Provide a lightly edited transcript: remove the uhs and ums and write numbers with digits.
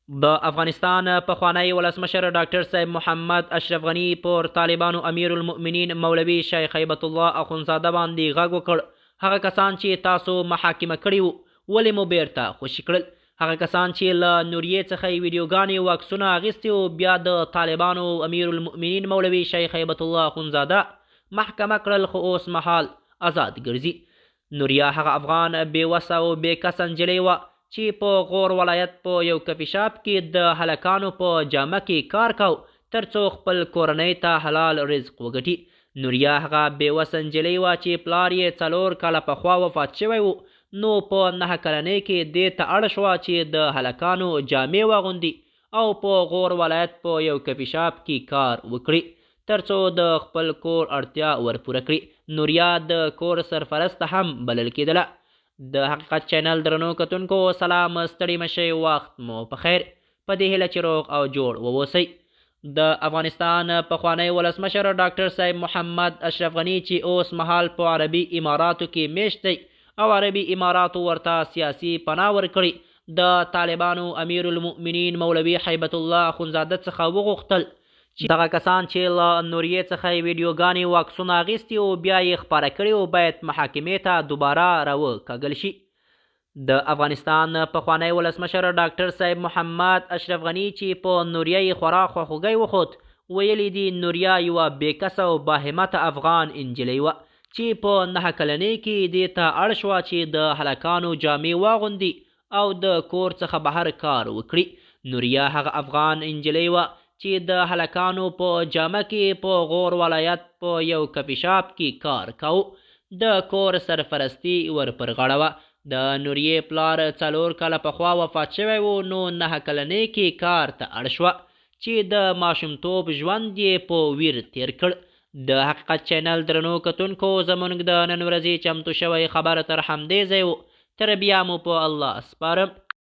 د افغانستان پخوانی ولسمشر ډاکټر صاحب محمد اشرف غني پر طالبانو امیر المؤمنین مولوي شیخ هیبت الله اخونزاده باندې غږ وکړ هغه کسان چې تاسو محاکمه کړي وو ولې مو بیرته خوشي کړل. هغه کسان چې له نوریې څخه یې ویډیوګانې او عکسونه اخیستي وو بیا د طالبانو امیر المؤمنین مولوي شیخ هیبت الله اخونزاده محکمه کړل خو اوس مهال آزاد ګرځي. نوریا هغه افغان بېوسه او بېکسه نجلۍ وه چې په غور ولایت په یو کفي شاپ کې د هلکانو په جامه کې کار کو ترڅو خپل کورنۍ ته حلال رزق وګټي. نوریا هغه بېوسه نجلۍ وه چې پلار یې 4 کاله پخوا وفات شوی و نو په 9 کلنۍ کې دې ته اړ شوه چې د هلکانو جامې واغوندي او په غور ولایت په یو کفي شاپ کې کار وکړي ترڅو د خپل کور اړتیا ورپوره کړي. نوریا د کور سرپرسته هم بلل کېدله. د حقیقت چینل درنو کتونکو سلام، ستړي مشئ، وخت مو په خیر. په دې هیله چې روغ او جوړ واوسئ. د افغانستان پخوانی ولسمشر ډاکټر صاحب محمد اشرف غني چې اوس مهال په عربي اماراتو کې میشت دی او عربي اماراتو ورته سیاسي پناه ورکړي د طالبانو امیر المؤمنین مولوي هیبت الله اخونزاده څخه وغوښتل چې دغه کسان چې له نوریې څخه یې ویډیوګانې او عکسونه اخیستي او بیا یې خپاره کړي او باید محاکمې ته دوباره راوکږل شي. د افغانستان پخوانی ولسمشر ډاکټر صاحب محمد اشرف غني چې په نوریه یې خورا خواخوږی وښود ویلي دي نوریا یوه بېکسه او باهمته افغان انجلۍ وه چې په 9 کلنۍ کې دې ته اړ شوه چې د هلکانو جامې واغوندي او د کور څخه بهر کار وکړي. نوریا هغه افغان انجلۍ وه چې د هلکانو په جامه کې په غور ولایت په یو کفي شاپ کې کار کو. د کور سرپرستي ور پر غاړه وه. د نوریې پلار 4 کاله پخوا وفات شوی و نو 9 کلنۍ کې کار ته اړ شوه چې د ماشومتوب ژوند یې په ویر تیر کړ. د حقیقت چینل درنو کتونکو زموږ د نن ورځې چمتو شوی خبر تر همدې ځای و. تر بیا مو په الله سپارم.